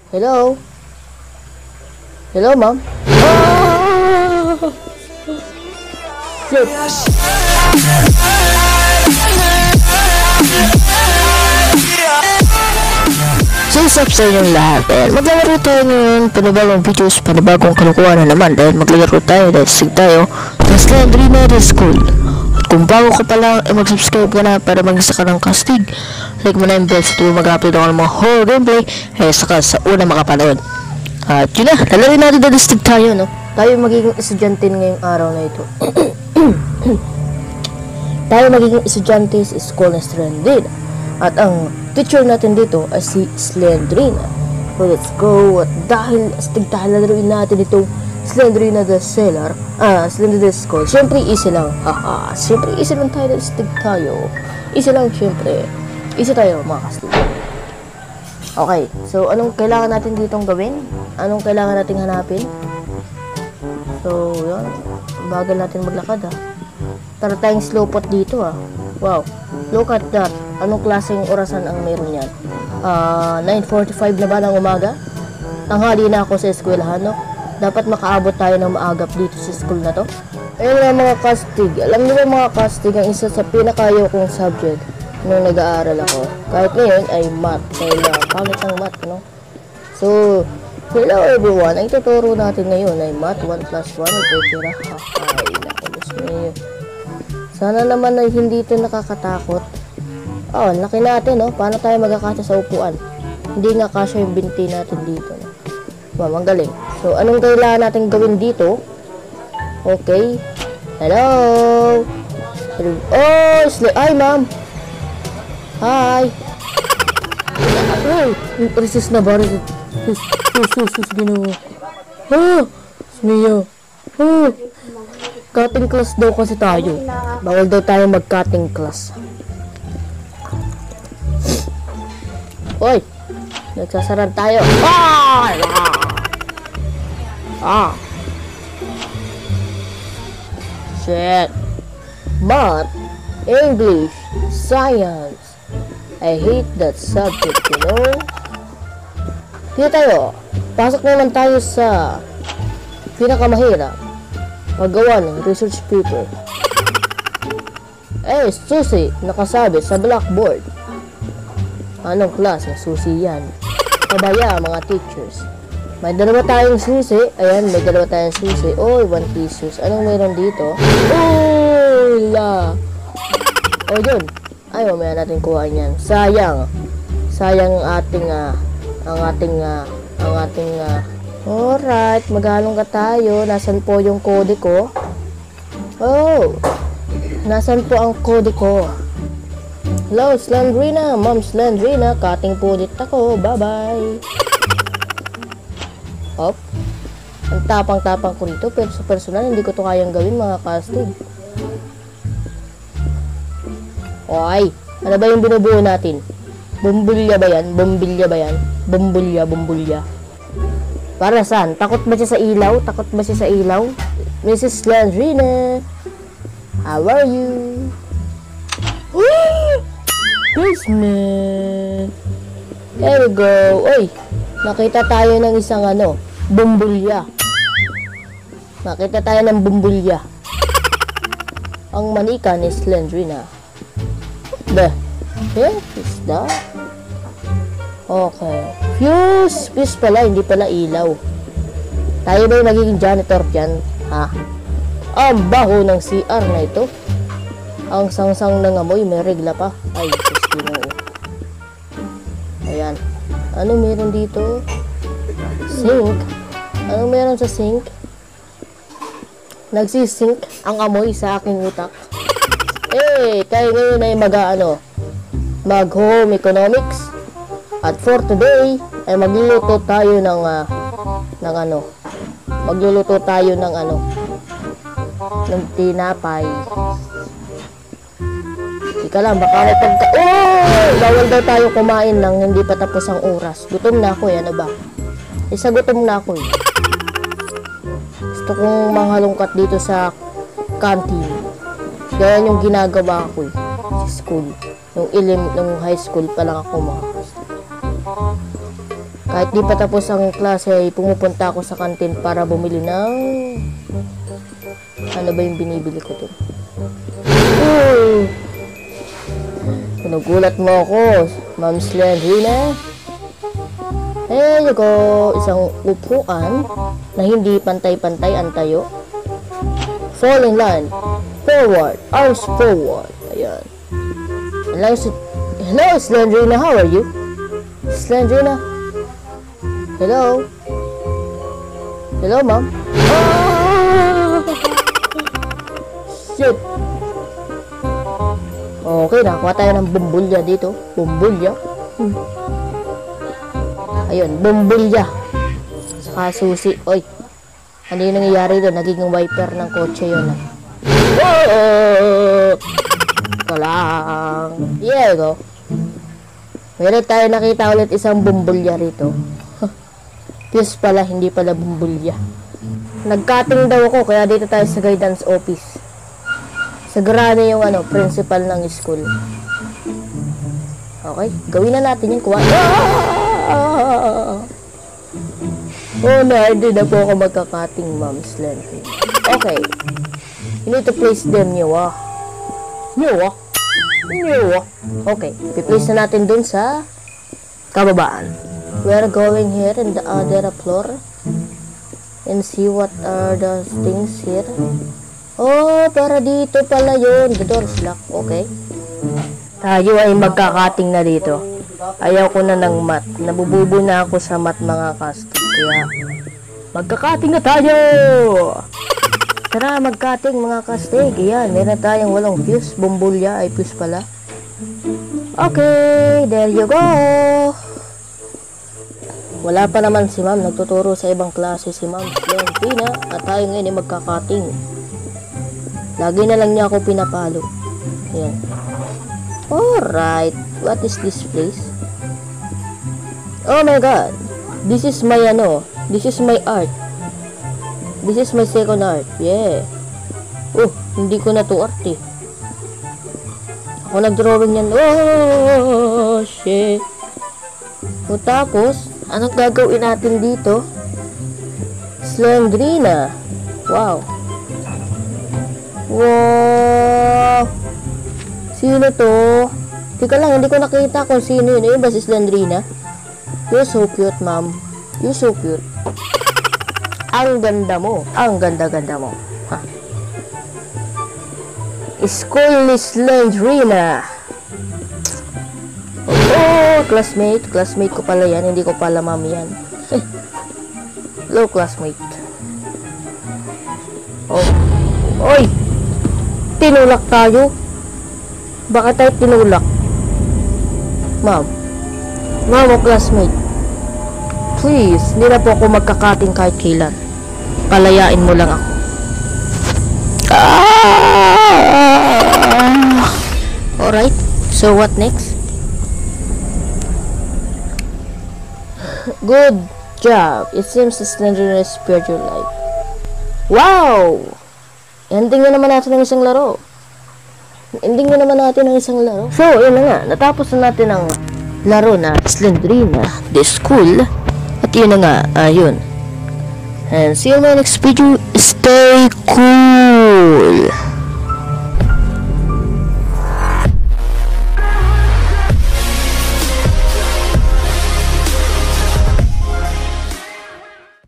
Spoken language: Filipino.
Hello? Hello, ma'am? Ah! Shit! So, what's up sa inyong lahat? Dahil maglalaro tayo ngayon, panibagong videos, panibagong kalukuhan na naman. Dahil maglalaro tayo, dahil sig tayo ng Slendrina School. At kung bago ka pa lang, mag-subscribe ka na para mag-isa ka ng casting. Like mo na yung bell sa tuwing mag-upload ako ng mga horror gameplay, saka sa una makapanood. At yun na, lalarin natin dahil stig tayo, no? Tayo magiging estudyante ngayong araw na ito. Tayo magiging estudyante sa school na Slendrina. At ang teacher natin dito ay si Slendrina. So let's go. At dahil astig tayo, lalaruin natin itong Slendrina the Cellar. Slendrina the School. Siyempre easy lang. Haha. Siyempre easy lang tayo, astig tayo. Easy lang siyempre. Easy tayo mga kastig. Okay. So anong kailangan natin ditong gawin? Anong kailangan nating hanapin? So yun. Bagal natin maglakad Tara tayong slow pot dito Wow. Look at that. Anong klaseng orasan ang meron yan? 9:45 na ba ng umaga? Tanghali na ako sa eskwelahan, no? Dapat makaabot tayo ng maagap dito sa school na to. Ayun nga mga kastig. Alam niyo ba mga kastig, ang isa sa pinakayaw kong subject nung nag-aaral ako. Kahit ngayon ay math. Dahil pangit ang math, no? So, hello everyone. Ang tuturo natin ngayon ay math 1 plus 1. Ito tira. Ay, nakulos mo yun. Sana naman ay hindi ito nakakatakot. Laki natin, no? Paano tayo magkakasya sa upuan? Hindi nga kasya yung binti natin dito, no? Wow, ang galing. So, anong kailangan natin gawin dito? Okay. Hello? Oh, ay, ma'am. Hi. Oh, resist na ba? Sus, ginawa. Smio. Cutting class daw kasi tayo. Bawal daw tayo mag-cutting class. Oy! Nagsasaran tayo. Shit. Math, English, Science. I hate that subject, you know? Dito tayo. Pasok naman tayo sa pinakamahirap. Paggawa ng research paper. Susi, nakasabi sa blackboard. Anong klase? Susi yan. Pabaya mga teachers. May dalawa tayong susi. Ayan, may dalawa tayong susi. Oy, 1 pesos. Anong meron dito? Yun. Ay, mamaya natin kuhaan yan. Sayang. Sayang ang ating alright, maghalong ka tayo. Nasaan po yung kode ko? Nasaan po ang kode ko? Hello, Slendrina. Ma'am Slendrina. Cutting po ulit ako. Bye-bye. Ang tapang-tapang ko rito. Pero sa personal, hindi ko to kayang gawin mga kastig. Oy, ano ba yung binubuo natin? Bumbulya ba yan? Bumbilya ba yan? Bumbulya. Para saan? Takot ba siya sa ilaw? Mrs. Slendrina. How are you? Basement. There we go. Oy, nakita tayo ng isang bumbulya. Ang manika ni Slendrina. Is that? Okay. Fuse pala, hindi pala ilaw. Tayo ba yung magiging janitor dyan? Ang baho ng CR na ito. Ang sangsang ng amoy, may regla pa. Ay, Ginoo. Ayan. Ano meron dito? Sink. Ano meron sa sink? Nagsisink ang amoy sa aking utak. Tayo ngayon ay mag-home economics. At for today, ay magluluto tayo ng tinapay. Ika lang, baka may bawal daw tayo kumain nang hindi pa tapos ang oras. Gutom na ako, ano ba? Gutom na ako Gusto kong manghalongkat dito sa canteen. Ganyan yung ginagawa ko sa school. Nung high school pa lang ako mga Kahit di pa tapos ang klase ay pumupunta ako sa kantin para bumili ng... Ano ba yung binibili ko to? Pinugulat mo ako, Ma'am Slendrina. There you go. Isang upuan na hindi pantay-pantay ang tayo. Fall in line. Forward. Arms forward. Ayan. Hello, Slendrina. How are you? Slendrina? Hello? Hello, ma'am? Shit! Okay, nakakuha tayo ng bumbulya dito. Bumbulya. Ayun, bumbulya. Saka susi. Oy, ano yung nangyayari doon? Nagiging wiper ng kotse yun. Ito lang. There you go. Meron tayo nakita ulit isang bumbulya rito. Fuse pala, hindi pala bumbulya. Nag-cutting daw ako, kaya dito tayo sa guidance office. Sagrado yung principal ng school. Okay, gawin na natin yung kuha. Oh no, hindi na po ako magka-cutting, Ma'am Slendrina. Okay. You need to place them new. Okay, i-place na natin dun sa kababaan. We are going here in the other floor and see what are the things here. Oh, para dito pala yun. The door's locked. Okay. Tayo ay magkakating na dito. Ayaw ko na ng mat. Nabububo na ako sa mat, mga kastig. Kaya, magkakating na tayo! Tara, magkating, mga kastig. Ayan, meron tayong walang fuse. Bumbulya ay fuse pala. Okay, there you go! Wala pa naman si ma'am. Nagtuturo sa ibang klase si ma'am Slendrina. At tayo ngayon ay magkakating. Lagi na lang niya ako pinapalo. Ayan. Alright. What is this place? Oh my god. This is my This is my art. This is my second art. Yeah. Oh, hindi ko na to art eh. Ako nag-drawing yan. Oh, shit. O tapos, anong gagawin natin dito? Slendrina. Wow. Wow. Sino to? Tika lang, hindi ko nakita kung sino yun. Ayun ba si Slendrina? You're so cute, ma'am. You're so cute. Ang ganda mo. Ang ganda-ganda mo. Ha? School ni Slendrina. Oh, classmate. Classmate ko pala yan. Hindi ko pala ma'am yan. Hello, classmate. Oh. Oy! Tinulak tayo. Bakit tayo tinulak? Ma'am. Ma'am o classmate. Please, hindi na po ako magkakating kahit kailan. Palayain mo lang ako. Alright. So what next? Good job. It seems Slendrina spared your life. Wow! Ending na naman natin ng isang laro. Ending na naman natin ng isang laro. So, yun na nga. Natapos na natin ang laro na Slendrina, the school. At yun na nga. Ayun. And see you in my next video. Stay cool!